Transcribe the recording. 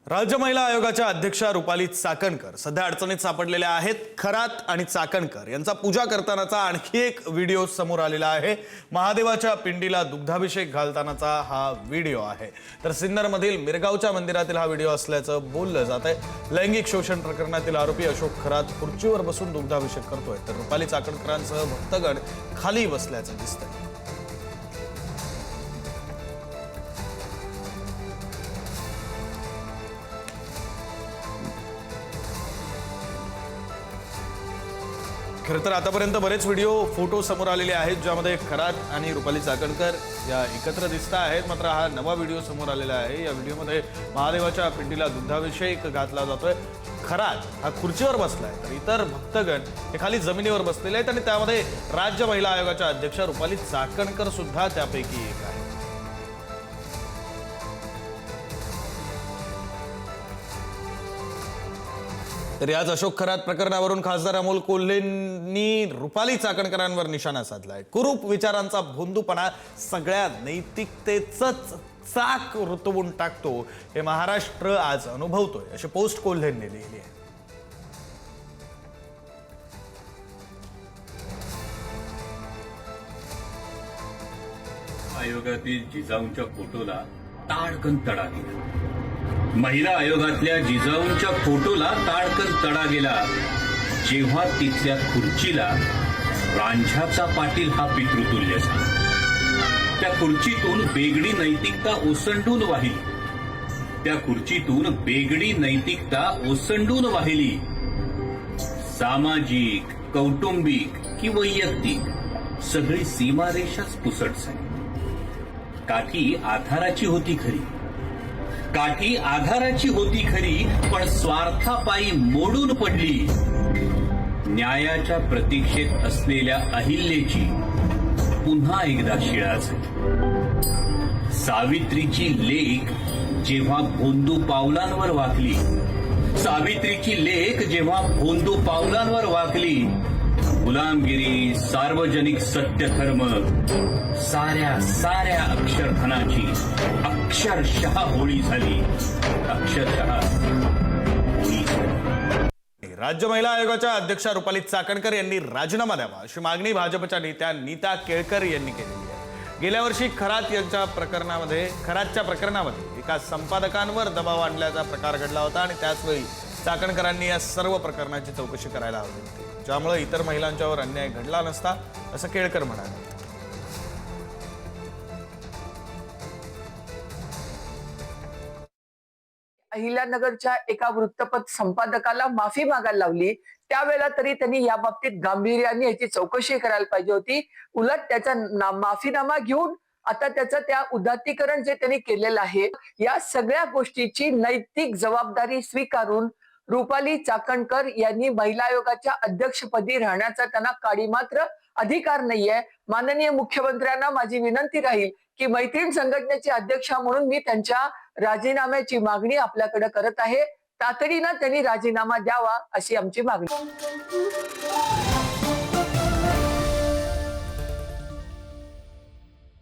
राज्य महिला आयोगाच्या अध्यक्षा रुपाली चाकणकर सध्या अडचणीत सापडलेल्या आहेत। खरात आणि चाकणकर यांचा पूजा करतानाचा आणखी एक व्हिडिओ समोर आलेला आहे। महादेवाच्या पिंडीला दुग्धाभिषेक घालतानाचा हा व्हिडिओ आहे। तर सिन्नरमधील मिरगावच्या मंदिरातील हा व्हिडिओ असल्याचं बोललं जात आहे। लैंगिक शोषण प्रकरणातील आरोपी अशोक खरात खुर्चीवर बसून दुग्धाभिषेक करतोय, तर रुपाली चाकणकरांसह भक्तगण खाली बसल्याचं दिसतंय। खरं तर आतापर्यंत बरेच व्हिडिओ फोटो समोर आलेले आहेत ज्यामध्ये खरात आणि रुपाली चाकणकर या एकत्र दिसत आहेत। मात्र हा नवा व्हिडिओ समोर आलेला आहे। या व्हिडिओमध्ये महादेवाच्या पिंडीला दुग्धाभिषेक घातला जातोय। खरात हा खुर्चीवर बसलाय, तर इतर भक्तगण हे खाली जमिनीवर बसलेले आहेत आणि त्यामध्ये राज्य महिला आयोगाच्या अध्यक्षा रुपाली चाकणकर सुद्धा त्यापैकी एक आहे। तर याच अशोक खरात प्रकरणावरून खासदार अमोल कोल्हेंनी रुपाली चाकणकरांवर निशाणा साधलाय। कुरूप विचारांचा भोंदूपणा सगळ्या नैतिकतेचंच चाक रुतवून टाकतो, हे महाराष्ट्र आज अनुभवतोय, अशी पोस्ट कोल्हेंनी लिहिली आहे। आयोगातील जिजाऊंच्या फोटोला ताडकन तडा गेला। महिला आयोगातल्या जिजाऊंच्या फोटोला ताडकन तडा गेला जेव्हा तिथल्या खुर्चीला रांझाचा पाटील हा पितृतुल्य झाला। त्या खुर्चीतून बेगडी नैतिकता ओसंडून वाहिली। त्या खुर्चीतून बेगडी नैतिकता ओसंडून वाहिली। सामाजिक, कौटुंबिक की वैयक्तिक सगळी सीमारेषाच पुसट झाली। काठी आधाराची होती खरी, काठी आधाराची होती खरी, पण स्वार्थापायी मोडून पडली। न्यायाच्या प्रतीक्षेत असलेल्या अहिल्याची पुन्हा एकदा शिळा झाली। सावित्रीची लेक जेव्हा भोंदू पावलांवर वाकली, सावित्रीची लेक जेव्हा भोंदू पावलांवर वाकली, गुलामगिरी, सार्वजनिक सत्यधर्म, साऱ्या अक्षरधनाची अक्षरशः होळी झाली। अक्षरशः होळी झाली। राज्य महिला आयोगाच्या अध्यक्षा रुपाली चाकणकर यांनी राजीनामा द्यावा अशी मागणी भाजपच्या नेत्या नीता केळकर यांनी केलेली आहे। गेल्या वर्षी खरातच्या प्रकरणामध्ये एका संपादकांवर दबाव आणल्याचा प्रकार घडला होता आणि त्याचवेळी चाकणकरांनी या सर्व प्रकरणाची चौकशी करायला हवी होती, ज्यामुळे इतर महिलांच्यावर अन्याय घडला नसता, असं केळकर म्हणाले। अहिल्यानगरच्या एका वृत्तपत्र संपादकाला माफी मागायला लावली, त्यावेळेला तरी त्यांनी या बाबतीत गांभीर्याने याची चौकशी करायला पाहिजे होती। उलट त्याचा माफीनामा घेऊन आता त्याचं त्या उदात्तीकरण जे त्यांनी केलेलं आहे, या सगळ्या गोष्टीची नैतिक जबाबदारी स्वीकारून रुपाली चाकणकर यांनी महिला आयोगाच्या अध्यक्षपदी राहण्याचा त्यांना काडी मात्र अधिकार नाहीये। माननीय मुख्यमंत्र्यांना माझी विनंती राहील की मैत्रीण संघटनेचे अध्यक्षा म्हणून मी त्यांच्या राजीनाम्याची मागणी आपल्याकडे करत आहे। तातडीनं त्यांनी राजीनामा द्यावा अशी आमची मागणी।